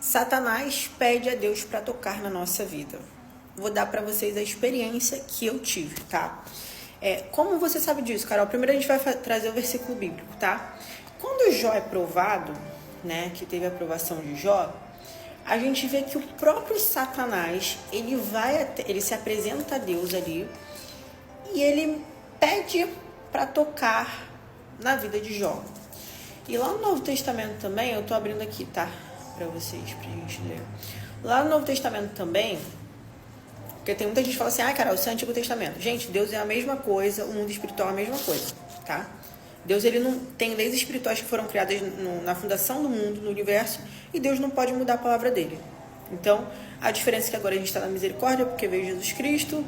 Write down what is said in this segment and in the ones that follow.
Satanás pede a Deus para tocar na nossa vida. Vou dar para vocês a experiência que eu tive, tá? Como você sabe disso, Carol? Primeiro a gente vai trazer o versículo bíblico, tá? Quando Jó é provado, né, que teve a aprovação de Jó, a gente vê que o próprio Satanás, ele se apresenta a Deus ali e ele pede para tocar na vida de Jó. E lá no Novo Testamento também, eu tô abrindo aqui, tá? Pra vocês, pra gente ler. Lá no Novo Testamento também, porque tem muita gente que fala assim, Carol, isso é Antigo Testamento. Gente, Deus é a mesma coisa, o mundo espiritual é a mesma coisa, tá? Deus, ele não tem leis espirituais que foram criadas na fundação do mundo, no universo, e Deus não pode mudar a palavra dele. Então, a diferença é que agora a gente está na misericórdia, porque veio Jesus Cristo,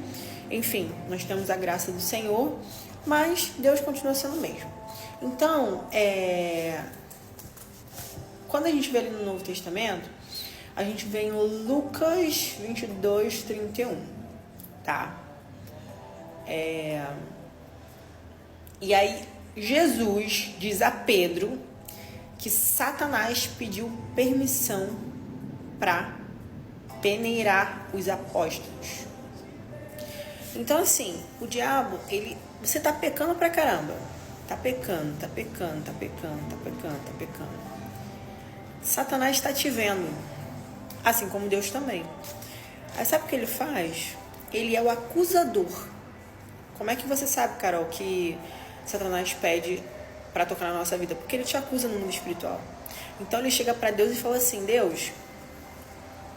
enfim, nós temos a graça do Senhor, mas Deus continua sendo o mesmo. Então, quando a gente vê ali no Novo Testamento, a gente vê em Lucas 22, 31, tá? E aí, Jesus diz a Pedro que Satanás pediu permissão para peneirar os apóstolos. Então, assim, o diabo, você tá pecando pra caramba. Tá pecando. Satanás está te vendo, assim como Deus também. Aí sabe o que ele faz? Ele é o acusador. Como é que você sabe, Carol, que Satanás pede para tocar na nossa vida? Porque ele te acusa no mundo espiritual. Então ele chega para Deus e fala assim, Deus,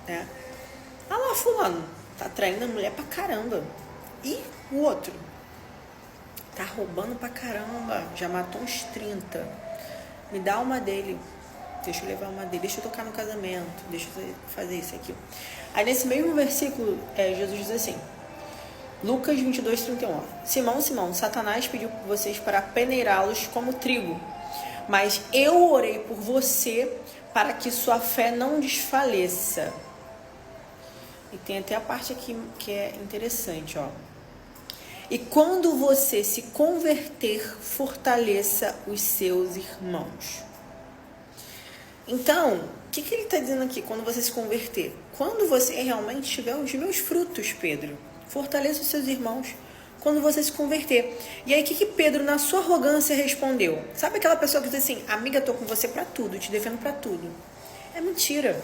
né? Ah lá, fulano, tá traindo a mulher pra caramba. E o outro? Tá roubando pra caramba, já matou uns 30. Me dá uma dele. Deixa eu levar uma dele, deixa eu tocar no casamento, deixa eu fazer isso aqui. Aí nesse mesmo versículo, Jesus diz assim, Lucas 22, 31. Simão, Simão, Satanás pediu por vocês para peneirá-los como trigo, mas eu orei por você para que sua fé não desfaleça. E tem até a parte aqui que é interessante, ó. E quando você se converter, fortaleça os seus irmãos. Então, o que ele está dizendo aqui? Quando você se converter, quando você realmente tiver os frutos, Pedro, fortaleça os seus irmãos. Quando você se converter. E aí, o que Pedro, na sua arrogância, respondeu? Sabe aquela pessoa que diz assim, amiga, tô com você pra tudo, te defendo pra tudo. É mentira.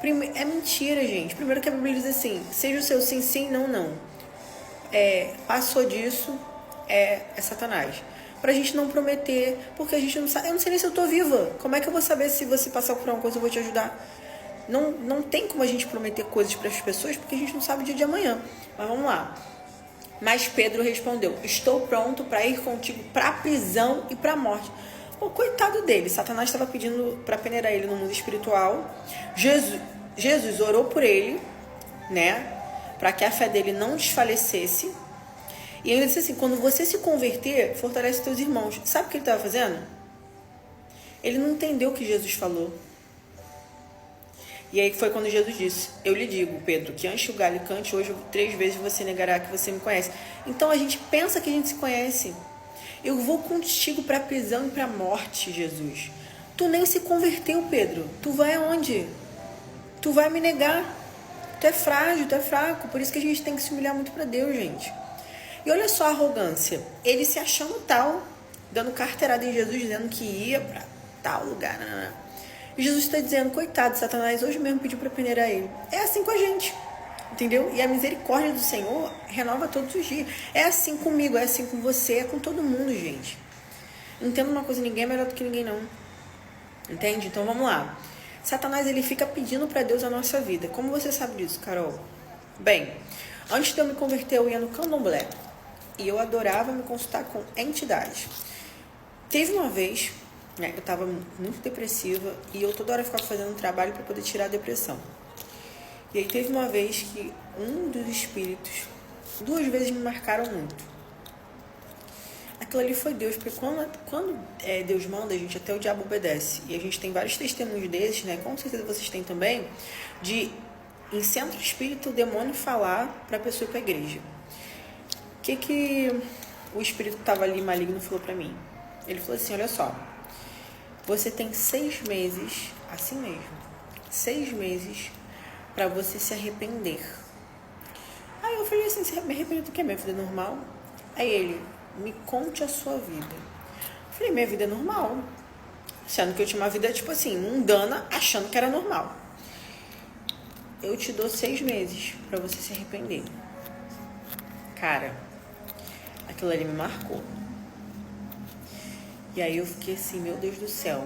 É mentira, gente. Primeiro que a Bíblia diz assim, seja o seu sim, sim, não, não. Passou disso, é Satanás. Pra gente não prometer, porque a gente não sabe. Eu não sei nem se eu tô viva. Como é que eu vou saber se você passar por uma coisa eu vou te ajudar? Não tem como a gente prometer coisas para as pessoas, porque a gente não sabe o dia de amanhã. Mas vamos lá. Mas Pedro respondeu, estou pronto para ir contigo para a prisão e para a morte. Pô, coitado dele, Satanás estava pedindo para peneirar ele no mundo espiritual. Jesus orou por ele, né? Para que a fé dele não desfalecesse. E ele disse assim, quando você se converter, fortalece teus irmãos. Sabe o que ele estava fazendo? Ele não entendeu o que Jesus falou. E aí foi quando Jesus disse, eu lhe digo, Pedro, que antes o galho cante, hoje 3 vezes você negará que você me conhece. Então a gente pensa que a gente se conhece. Eu vou contigo para a prisão e para a morte, Jesus. Tu nem se converteu, Pedro. Tu vai aonde? Tu vai me negar. Tu é frágil, tu é fraco. Por isso que a gente tem que se humilhar muito para Deus, gente. E olha só a arrogância. Ele se achando tal, dando carteirada em Jesus, dizendo que ia para tal lugar. E Jesus está dizendo, coitado, Satanás hoje mesmo pediu para peneirar ele. É assim com a gente, entendeu? E a misericórdia do Senhor renova todos os dias. É assim comigo, é assim com você, é com todo mundo, gente. Entenda uma coisa, ninguém é melhor do que ninguém, não. Entende? Então vamos lá. Satanás, ele fica pedindo para Deus a nossa vida. Como você sabe disso, Carol? Bem, antes de eu me converter, eu ia no candomblé. E eu adorava me consultar com entidades. Teve uma vez, né, eu estava muito depressiva e eu toda hora ficava fazendo um trabalho para poder tirar a depressão. E aí teve uma vez que um dos espíritos, 2 vezes me marcaram muito. Aquilo ali foi Deus, porque quando Deus manda, a gente até o diabo obedece. E a gente tem vários testemunhos desses, né? Com certeza vocês têm também, de em centro espírita o demônio falar para a pessoa ir para a igreja. O que o espírito que estava ali maligno falou para mim? Ele falou assim, olha só, você tem 6 meses, assim mesmo, 6 meses pra você se arrepender. Aí eu falei assim, você me arrepender do que? Minha vida é normal? Aí ele, me conte a sua vida. Eu falei, minha vida é normal. Sendo que eu tinha uma vida, tipo assim, mundana, achando que era normal. Eu te dou 6 meses pra você se arrepender. Cara, aquilo ali me marcou. E aí eu fiquei assim, meu Deus do céu.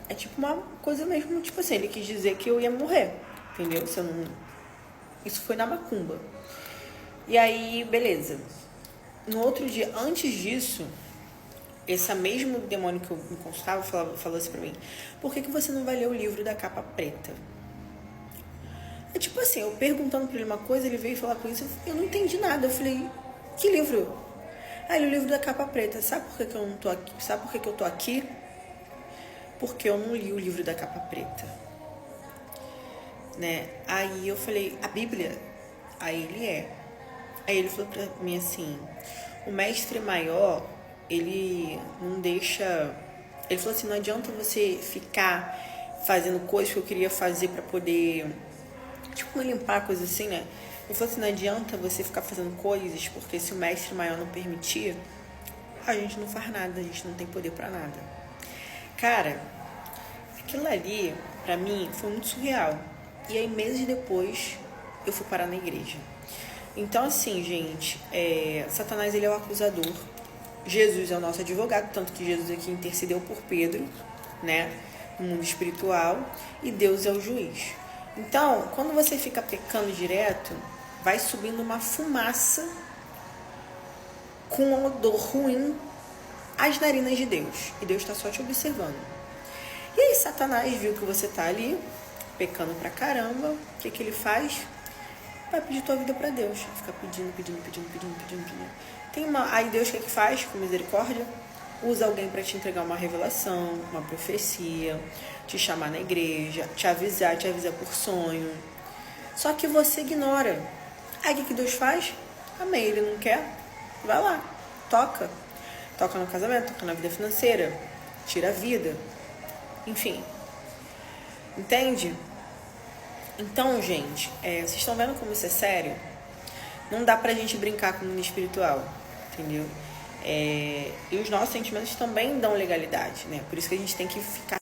É tipo uma coisa mesmo, tipo assim, ele quis dizer que eu ia morrer, entendeu? Se eu não... Isso foi na macumba. E aí, beleza. No outro dia, antes disso, esse mesmo demônio que eu me consultava falou assim pra mim, por que você não vai ler o livro da capa preta? É tipo assim, eu perguntando pra ele uma coisa, ele veio falar com isso, eu não entendi nada. Eu falei, que livro? Ah, ele, o livro da capa preta. Sabe por que eu não tô aqui? Sabe por que eu tô aqui? Porque eu não li o livro da capa preta. Né? Aí eu falei, a Bíblia? Aí ele é. Aí ele falou pra mim assim, o mestre maior, ele não deixa... Ele falou assim, não adianta você ficar fazendo coisas que eu queria fazer pra poder... Tipo, me limpar, coisa assim, né? Ele falou assim, não adianta você ficar fazendo coisas, porque se o mestre maior não permitir, a gente não faz nada, a gente não tem poder pra nada. Cara, aquilo ali, pra mim, foi muito surreal. E aí, meses depois, eu fui parar na igreja. Então, assim, gente, Satanás, ele é o acusador. Jesus é o nosso advogado, tanto que Jesus aqui intercedeu por Pedro, né? No mundo espiritual. E Deus é o juiz. Então, quando você fica pecando direto, vai subindo uma fumaça com um odor ruim às narinas de Deus. E Deus está só te observando. E aí Satanás viu que você tá ali, pecando pra caramba. O que ele faz? Vai pedir tua vida pra Deus. Fica pedindo. Aí Deus o que faz? Com misericórdia, usa alguém para te entregar uma revelação, uma profecia, te chamar na igreja, te avisar por sonho. Só que você ignora. Aí o que Deus faz? Amém, ele não quer? Vai lá, toca. Toca no casamento, toca na vida financeira, tira a vida. Enfim. Entende? Então, gente, vocês estão vendo como isso é sério? Não dá pra gente brincar com o mundo espiritual, entendeu? E os nossos sentimentos também dão legalidade, né? Por isso que a gente tem que ficar